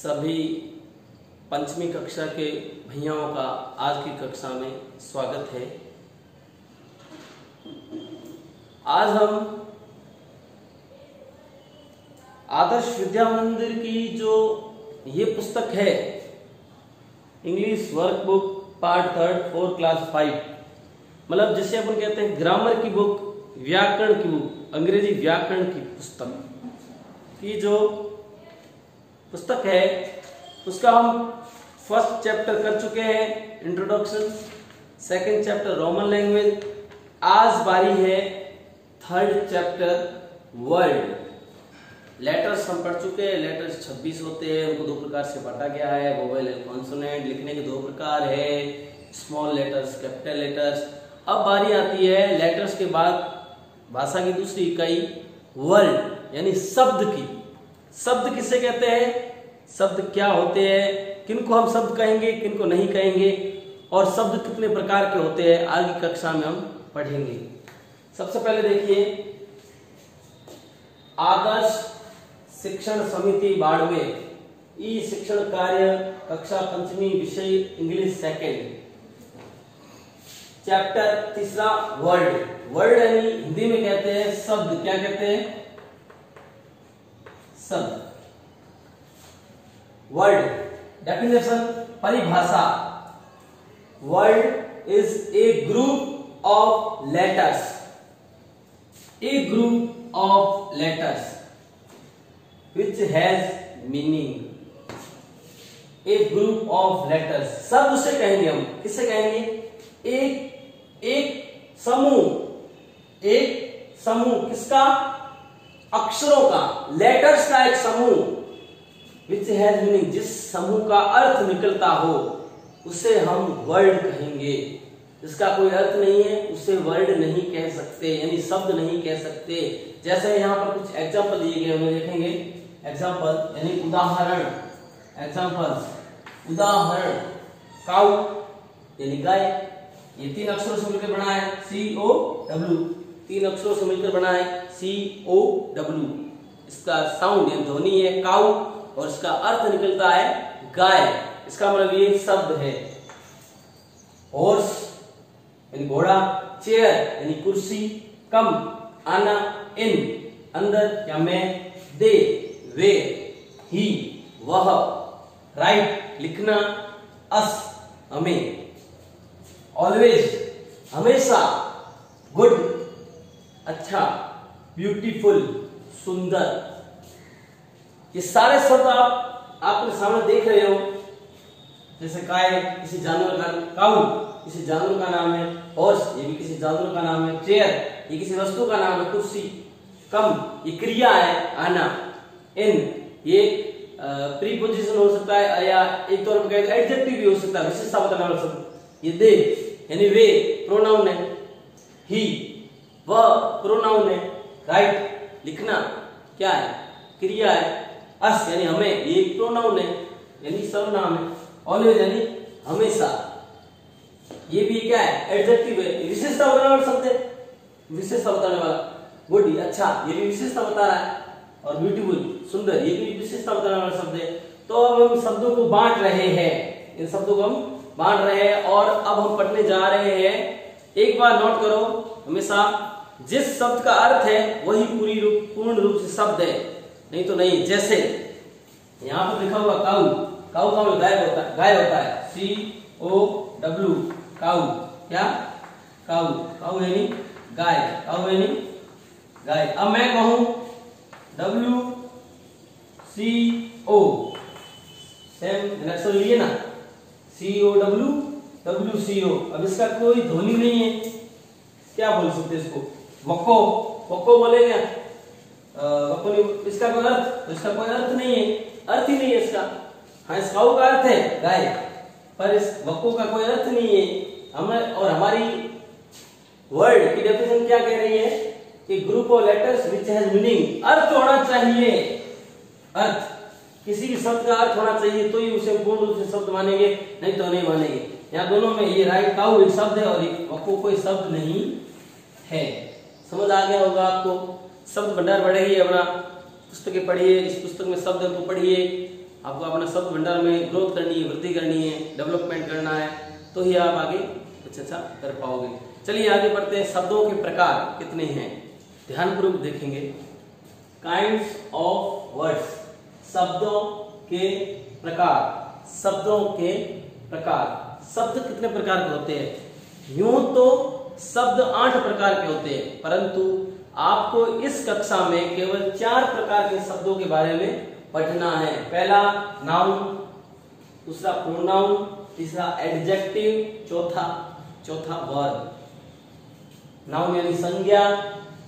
सभी पंचमी कक्षा के भैयाओं का आज की कक्षा में स्वागत है। आज हम आदर्श विद्या मंदिर की जो ये पुस्तक है इंग्लिश वर्कबुक पार्ट 3 4 क्लास 5, मतलब जिसे अपन कहते हैं ग्रामर की बुक, व्याकरण की बुक, अंग्रेजी व्याकरण की पुस्तक की जो पुस्तक है उसका हम फर्स्ट चैप्टर कर चुके हैं introduction, second chapter Roman language. आज बारी है थर्ड चैप्टर वर्ड। लेटर्स हम पढ़ चुके हैं, लेटर्स 26 होते हैं, उनको दो प्रकार से बांटा गया है, वोवेल एंड कॉन्सोनेंट। लिखने के दो प्रकार है, स्मॉल लेटर्स, कैपिटल लेटर्स। अब बारी आती है लेटर्स के बाद भाषा की दूसरी इकाई वर्ड यानी शब्द की। शब्द किसे कहते हैं, शब्द क्या होते हैं, किनको हम शब्द कहेंगे, किनको नहीं कहेंगे, और शब्द कितने प्रकार के होते हैं आगे कक्षा में हम पढ़ेंगे। सबसे पहले देखिए आदर्श शिक्षण समिति बाड़मेर ई शिक्षण कार्य कक्षा पंचमी विषय इंग्लिश सेकेंड चैप्टर तीसरा वर्ड। वर्ड यानी हिंदी में कहते हैं शब्द। क्या कहते हैं? शब्द। वर्ड डेफिनेशन, परिभाषा। Word is a group of letters, A group of letters which has meaning, a group of letters। सब उसे कहेंगे हम, किससे कहेंगे? एक समूह किसका? अक्षरों का, लेटर्स का एक समूह। which has meaning, जिस समूह का अर्थ निकलता हो उसे हम वर्ड कहेंगे। जिसका कोई अर्थ नहीं है उसे वर्ड नहीं कह सकते, यानी शब्द नहीं कह सकते। जैसे यहाँ पर कुछ एग्जाम्पल दिए गए, हमें देखेंगे एग्जाम्पल यानी उदाहरण। एग्जाम्पल्स, उदाहरण। काउ यानी गाय, ये 3 अक्षरों से मिलकर बना है COW, 3 अक्षरों से मिलकर बना है COW। इसका साउंड यानी ध्वनि है काउ और इसका अर्थ निकलता है गाय। इसका मतलब ये शब्द है। हॉर्स यानी घोड़ा, चेयर यानी कुर्सी, कम आना, इन अंदर या में, दे वे, ही वह, राइट लिखना, अस हमें, ऑलवेज हमेशा, गुड अच्छा, ब्यूटीफुल सुंदर। ये सारे शब्द आप आपके सामने देख रहे हो। जैसे काय किसी जानवर का, काऊ किसी जानवर का नाम है, हॉर्स ये भी किसी जानवर का नाम है, चेयर ये किसी वस्तु का नाम है, कुर्सी, कम ये क्रिया है आना, इन ये प्रीपोजिशन हो सकता है या एक तौर पर एडजेक्टिव भी हो सकता है, विशेषता बताने वाला शब्द। ये दे यानी वे प्रोनाउन है, ही वह प्रोनाउन है, राइट लिखना क्या है? क्रिया है, अस यानी हमें ये एक प्रोनाउन है यानी सर्वनाम है, ऑलवेज यानी हमेशा ये भी क्या है? एडजेक्टिव है, विशेषता बताने वाला शब्द है, विशेषता बताने वाला। गुड अच्छा ये भी विशेषता बता रहा है, और ब्यूटीफुल सुंदर ये भी विशेषता बताने वाला शब्द है। तो अब हम शब्दों को बांट रहे हैं, इन शब्दों को हम बांट रहे हैं और अब हम पढ़ने जा रहे हैं। एक बार नोट करो, हमेशा जिस शब्द का अर्थ है वही पूर्ण रूप से शब्द है, नहीं तो नहीं। जैसे यहाँ पर लिखा हुआ काऊ, काऊ का मतलब गाय होता है COW काऊ। क्या? काऊ, काऊ यानी गाय, काऊ यानी गाय। अब मैं कहूं WCO, सेम अक्षर लिए ना, COW WCO। अब इसका कोई ध्वनि नहीं है, क्या बोल सकते इसको? वक्को, वक्को बोलेंगे इसका कोई अर्थ? तो इसका कोई अर्थ नहीं है, अर्थ ही नहीं है इसका। हाँ इस काऊ का अर्थ है गाय, पर इस वक्को का कोई अर्थ नहीं है। हमें और हमारी वर्ड की डेफिनेशन क्या कह रही है कि group of letters which has meaning, अर्थ होना चाहिए। अर्थ, किसी भी शब्द का अर्थ होना चाहिए तो ही उसे पूर्ण रूप से शब्द मानेंगे, नहीं तो नहीं मानेंगे। यहाँ दोनों में ये राइट काऊ एक शब्द है और एक वक्को कोई शब्द नहीं है। समझ आ गया होगा आपको। शब्द भंडार बढ़ेगी अपना, पुस्तकें पढ़िए, इस पुस्तक में शब्द को पढ़िए, आपको अपना शब्द भंडार में ग्रोथ करनी है, वृद्धि करनी है, डेवलपमेंट करना है, तो ही आप आगे कुछ अच्छा कर पाओगे। चलिए आगे बढ़ते हैं। शब्दों के प्रकार कितने हैं, ध्यानपूर्वक देखेंगे। काइंड्स ऑफ वर्ड्स, शब्दों के प्रकार। शब्दों के प्रकार, शब्द कितने प्रकार के होते हैं? यूं तो शब्द 8 प्रकार के होते हैं, परंतु आपको इस कक्षा में केवल 4 प्रकार के शब्दों के बारे में पढ़ना है। पहला नाउन, दूसरा प्रोनाउन, तीसरा एडजेक्टिव, चौथा वर्ब। नाउन यानी संज्ञा,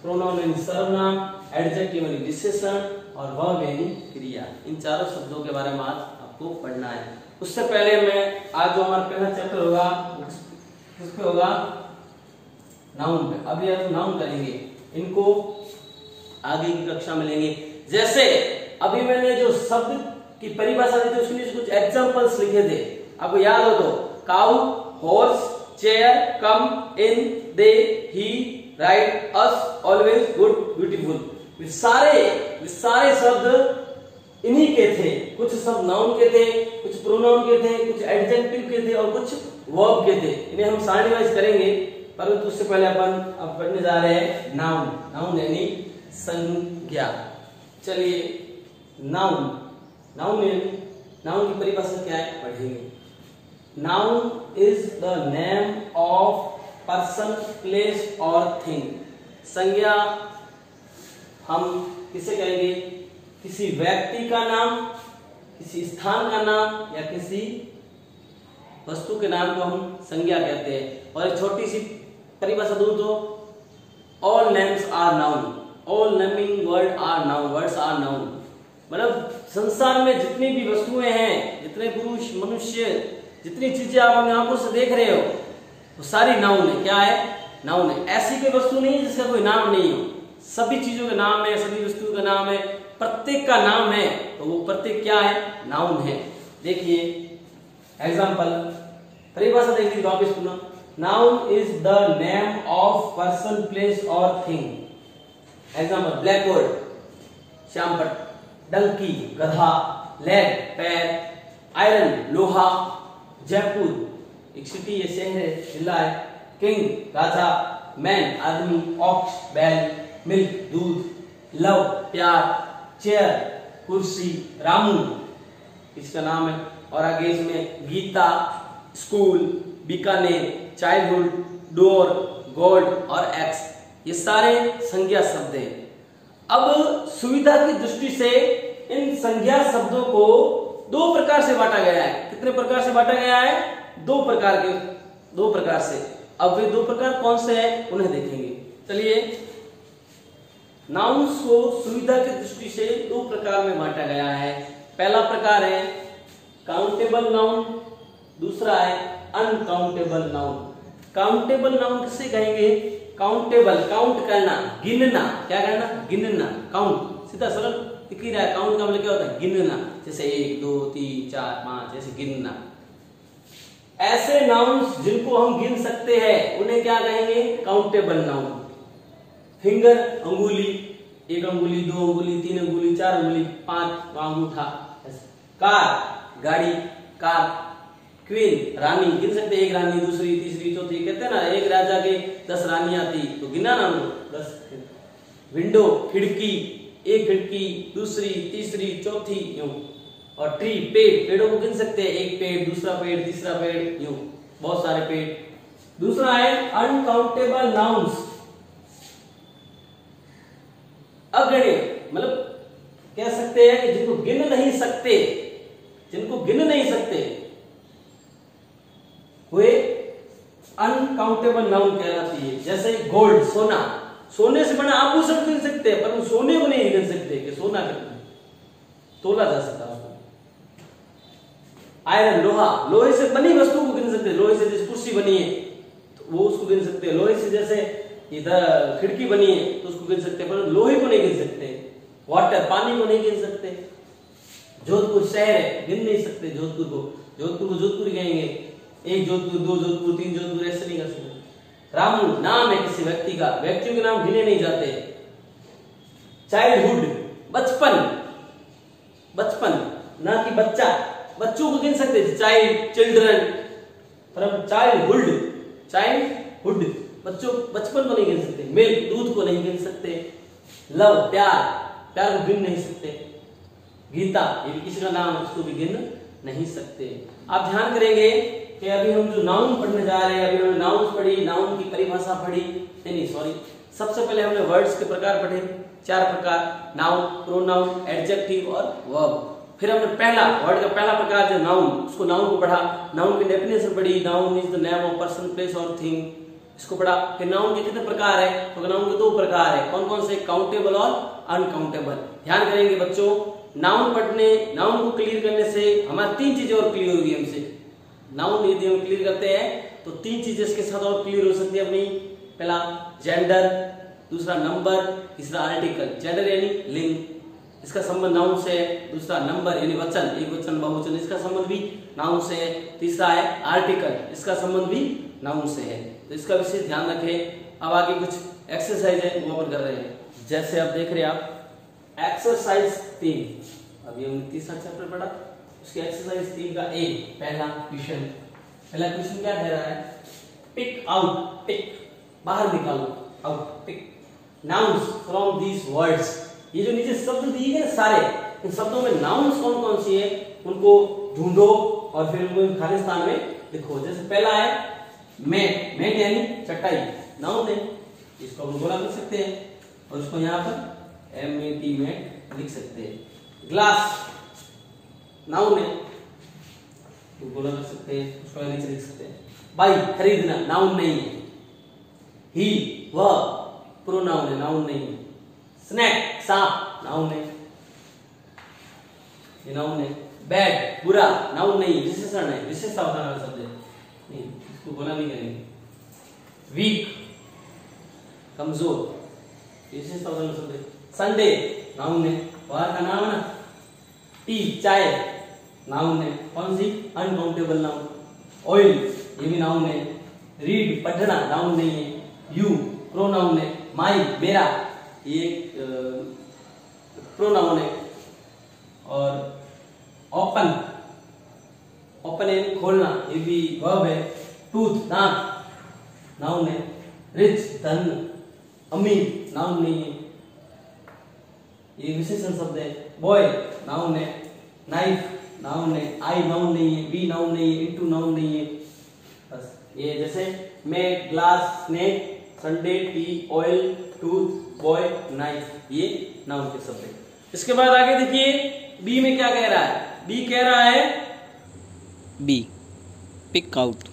प्रोनाउन यानी सर्वनाम, एडजेक्टिव यानी विशेषण और वर्ब यानी क्रिया। इन चारों शब्दों के बारे में आज आपको पढ़ना है। उससे पहले मैं आज जो हमारा पहला चैप्टर होगा उस पे होगा नाउन पे। अभी हम नाउन करेंगे, इनको आगे की कक्षा में लेंगे। जैसे अभी मैंने जो शब्द की परिभाषा दी थी उसके लिए कुछ एग्जांपल्स लिखे थे, आपको याद हो तो? काउ, हॉर्स, चेयर, कम, इन, दे, ही, राइट, अस, ऑलवेज, गुड, ब्यूटीफुल। वे सारे शब्द इन्हीं के थे। कुछ शब्द नाउन के थे, कुछ प्रोनाउन के थे, कुछ एडजेक्टिव के थे और कुछ वर्ब के थे। इन्हें हम सारणी वाइज करेंगे, परंतु उससे पहले अपन अब पढ़ने जा रहे हैं नाउन। नाउन यानी संज्ञा। चलिए नाउन की परिभाषा क्या है पढ़ेंगे। Noun is the name of person, place और थिंग। संज्ञा हम किसे कहेंगे? किसी व्यक्ति का नाम, किसी स्थान का नाम या किसी वस्तु के नाम को हम संज्ञा कहते हैं। और एक छोटी सी परिभाषा दूं तो all names are noun, all naming word are noun, words are noun. मतलब संसार में जितनी भी वस्तुएं हैं, जितने पुरुष, मनुष्य, जितनी चीजें आप अपनी आंखों से देख रहे हो वो सारी नाउन है। क्या है? नाउन है। ऐसी कोई वस्तु नहीं है जिसका कोई नाम नहीं हो। सभी चीजों का नाम है, सभी वस्तुओं का नाम है, प्रत्येक का नाम है, तो वो प्रत्येक क्या है? नाउन है। देखिए एग्जांपल, परिभाषा देखिए वापस सुनो। Noun is the name of person, place और थिंग। एग्जांपल, ब्लैकबोर्ड श्यामपट्ट, डंकी गधा, लेग पैर, आयरन लोहा, जयपुर एक सिटी है, शहर है, जिला है, किंग राजा, मैन आदमी, ऑक्स बैल, मिल्क दूध, लव प्यार, चेयर कुर्सी, रामू इसका नाम है। और आगे इसमें Geeta, school, Bikaner, childhood, door, gold और एक्स, ये सारे संज्ञा शब्द हैं। अब सुविधा की दृष्टि से इन संज्ञा शब्दों को 2 प्रकार से बांटा गया है। कितने प्रकार से बांटा गया है? 2 प्रकार से। अब वे 2 प्रकार कौन से हैं उन्हें देखेंगे। चलिए, नाउन्स को सुविधा की दृष्टि से 2 प्रकार में बांटा गया है। पहला प्रकार है काउंटेबल नाउन, दूसरा है अनकाउंटेबल नाउन। काउंटेबल नाउन किसे कहेंगे? काउंटेबल, काउंट करना, गिनना। क्या करना? गिनना। काउंट सीधा सरल दिख ही रहा है। काउंट का मतलब क्या होता है? गिनना। जैसे 1 2 3 4 5 ऐसे गिनना। ऐसे नाउन्स जिनको हम गिन सकते हैं उन्हें क्या कहेंगे? Countable noun. फिंगर अंगुली, 1 अंगुली, 2 अंगुली, 3 अंगुली, 4 अंगुली, 5 अंगूठा। कार गाड़ी, कार। क्वीन रानी, गिन सकते 1 रानी, दूसरी, तीसरी, चौथी। कहते हैं ना एक राजा के 10 रानियां थी, तो गिना ना 10। विंडो खिड़की, 1 खिड़की, दूसरी, तीसरी, चौथी, यूं। और ट्री पेड़, पेड़ों को गिन सकते हैं 1 पेड़, दूसरा पेड़, तीसरा पेड़, यूं बहुत सारे पेड़। दूसरा है अनकाउंटेबल नाउन्स, अगणित, मतलब कह सकते हैं कि जिनको गिन नहीं सकते, वे अनकाउंटेबल नाउन कहलाती है। जैसे गोल्ड सोना, सोने से बना आभूषण गिन सकते हैं, पर सोने को नहीं गिन सकते कि सोना कितना तोला जा सकता है उसको। आयरन लोहा, लोहे से बनी वस्तु को गिन सकते हैं। लोहे से जैसे कुर्सी बनी है तो वो उसको गिन सकते हैं। लोहे से जैसे इधर खिड़की बनी है तो उसको गिन सकते हैं, पर लोहे को नहीं गिन सकते। वाटर, पानी को नहीं गिन सकते। जोधपुर शहर है, गिन नहीं सकते जोधपुर को जोधपुर कहेंगे। 1 जोधपुर, 2 जोधपुर, 3 जोधपुर, ऐसे नहीं कर सकते। रामू नाम है किसी व्यक्ति का, व्यक्तियों के नाम गिने नहीं जाते। चाइल्डहुड बचपन, ना कि बच्चा। बच्चों को गिन सकते हैं चाइल्ड, चिल्ड्रन, पर हम चाइल्डहुड बच्चों, बचपन को नहीं गिन सकते। मिल्क, दूध को नहीं गिन सकते। लव, प्यार, प्यार को गिन नहीं सकते। गीता, ये भी किसी का नाम, उसको भी गिन नहीं सकते। आप ध्यान करेंगे कि अभी हम जो नाउन पढ़ने जा रहे हैं, अभी हमने नाउन पढ़ी, नाउन की परिभाषा पढ़ी, नहीं सॉरी, सबसे पहले हमने वर्ड्स के प्रकार पढ़े, 4 प्रकार, नाउन, प्रोनाउन, एडजेक्टिव और वर्ब। फिर हमने पहला वर्ड का पहला प्रकार जो नाउन, उसको नाउन को पढ़ा, नाउन की डेफिनेशन पढ़ी, noun is the name of person, place और थिंग, इसको पढ़ा। फिर नाउन के कितने प्रकार है, तो नाउन के 2 प्रकार है, कौन कौन से, काउंटेबल और अनकाउंटेबल। ध्यान करेंगे बच्चों, नाउन को क्लियर करने से हमारी 3 चीजें और क्लियर होगी हमसे। नाउन यदि हम क्लियर करते हैं तो 3 चीजें इसके साथ और क्लियर हो सकती है अपनी। पहला जेंडर, दूसरा नंबर, तीसरा आर्टिकल। जेंडर यानी लिंग, इसका संबंध नाउन से है। दूसरा नंबर यानी वचन, एक वचन, बहुवचन, इसका संबंध भी नाउन से है। तीसरा है आर्टिकल, इसका संबंध भी नाउन से है। तो इसका विशेष ध्यान रखें। अब आगे कुछ एक्सरसाइज है वो अपन कर रहे हैं। जैसे आप देख रहे हैं, आप एक्सरसाइज 3, अभी हमने तीसरा चैप्टर पढ़ा, उसके एक्सरसाइज 3 का ए पहला क्वेश्चन क्या कह रहा है, पिक आउट, पिक बाहर निकालो, out, pick nouns from these words. ये जो नीचे शब्द दिए गए सारे, इन शब्दों में नाउन्स कौन कौन सी है उनको ढूंढो और फिर उनको खाली स्थान में लिखो। जैसे पहला है मैट यानी चटाई, नाउन है, इसको हम गोला लिख सकते हैं और उसको यहाँ पर MAT मैट लिख सकते हैं। ग्लास नाउन है, तो गोला लिख सकते हैं, उसको नीचे लिख सकते हैं। बाई खरीदना, नाउन नहीं है। ही वह प्रोनाउन है, नाउन नहीं है। स्नैक सांप, नाउन है, ये नाउन है। बैड बुरा, नाउन नहीं, विशेषण है, विशेषता बताने वाला शब्द है, नहीं, इसको बोला नहीं करेंगे। वीक कमजोर, विशेषता बताने वाला शब्द है। संडे नाउन है, बाहर का नाम है ना। टी चाय, नाउन है, कौन सी, अनकाउंटेबल नाउन। ऑयल ये भी नाउन है। रीड पढ़ना, नाउन नहीं है। यू प्रोनाउन है। माई मेरा, ये प्रोनाउन है। और ओपन यानी खोलना, ये भी वर्ब है। टूथ दांत, नाउन है। रिच धन, अमीर नाउन नहीं है, ये विशेषण शब्द है। बॉय नाउन है। नाइफ नाउन है। आई नाउन नहीं है। बी नाउन नहीं है। इनटू नाउन नहीं है। बस ये जैसे मैं, glass, snake, Sunday, T, oil, tooth, boy, knife, ये नाउन के शब्द है। इसके बाद आगे देखिए बी में क्या कह रहा है। बी कह रहा है B pick out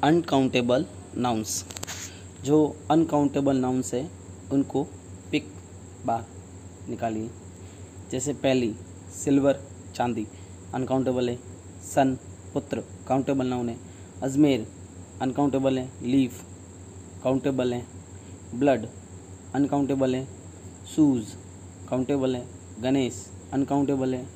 uncountable nouns. जो अनकाउंटेबल नाउन्स है उनको पिक बाहर निकालिए। जैसे पहली सिल्वर चांदी, अनकाउंटेबल है। सन पुत्र, काउंटेबल नाउन है। अजमेर अनकाउंटेबल है। लीफ काउंटेबल है। ब्लड अनकाउंटेबल है। शूज़ काउंटेबल है। गणेश अनकाउंटेबल है।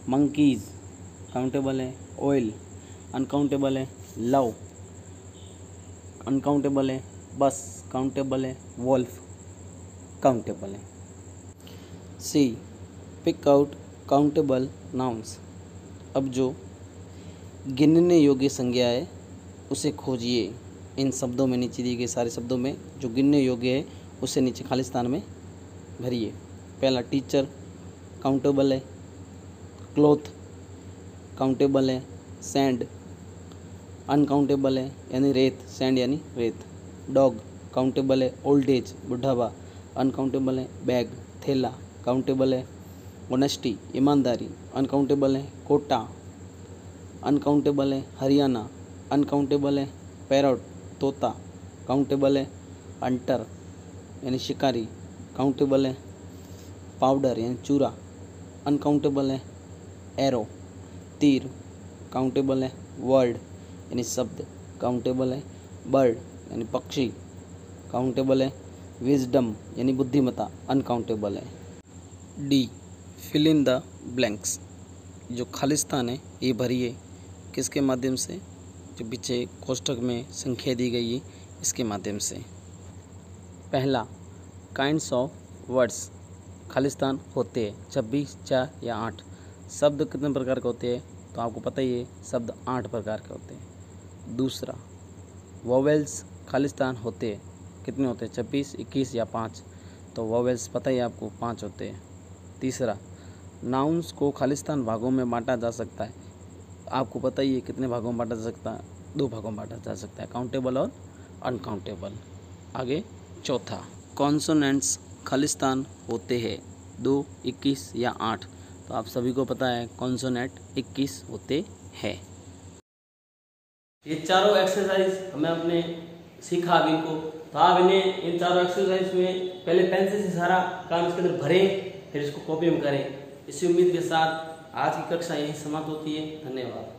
मंकीज़ काउंटेबल है। ऑयल अनकाउंटेबल है। लव अनकाउंटेबल है। बस काउंटेबल है। वॉल्फ काउंटेबल है। सी पिक आउट काउंटेबल नाउन्स। अब जो गिनने योग्य संज्ञा है उसे खोजिए। इन शब्दों में, नीचे दिए गए सारे शब्दों में जो गिनने योग्य है उसे नीचे खाली स्थान में भरिए। पहला टीचर काउंटेबल है। क्लॉथ काउंटेबल है। सैंड अनकाउंटेबल है यानी रेत, सैंड यानी रेत। डॉग काउंटेबल है। ओल्ड एज बुढ़ापा अनकाउंटेबल है। बैग थैला काउंटेबल है। ऑनेस्टी ईमानदारी अनकाउंटेबल है। कोटा अनकाउंटेबल है। हरियाणा अनकाउंटेबल है। पैरट तोता काउंटेबल है। हंटर यानी शिकारी काउंटेबल है। पाउडर यानी चूरा अनकाउंटेबल है। एरो तीर काउंटेबल है। वर्ड यानी शब्द काउंटेबल है। बर्ड यानी पक्षी काउंटेबल है। विजडम यानी बुद्धिमत्ता अनकाउंटेबल है। D fill in the blanks. जो खाली स्थान है ये भरिए। किसके माध्यम से, जो पीछे कोष्ठक में संख्या दी गई है इसके माध्यम से। पहला काइंड्स ऑफ वर्ड्स, खाली स्थान होते हैं 26, 4 या 8। शब्द कितने प्रकार के होते हैं, तो आपको पता ही है शब्द 8 प्रकार के होते हैं। दूसरा, वोवेल्स खालिस्तान होते हैं, कितने होते हैं, 26, 21 या 5, तो वोवेल्स पता ही आपको 5 होते हैं। तीसरा, नाउन्स को खालिस्तान भागों में बांटा जा सकता है, आपको पता ही है कितने भागों में बांटा जा सकता है, 2 भागों में बांटा जा सकता है, काउंटेबल और अनकाउंटेबल। आगे चौथा, कॉन्सोनेंट्स खालिस्तान होते हैं 2, 21 या 8, तो आप सभी को पता है कॉन्सोनेंट 21 होते हैं। ये चारों एक्सरसाइज हमें अपने सीखा अभी को, तो आप इन्हें इन चारों एक्सरसाइज में पहले पेंसिल से सारा काम इसके अंदर भरें, फिर इसको कॉपी में करें। इसी उम्मीद के साथ आज की कक्षा यही समाप्त होती है। धन्यवाद।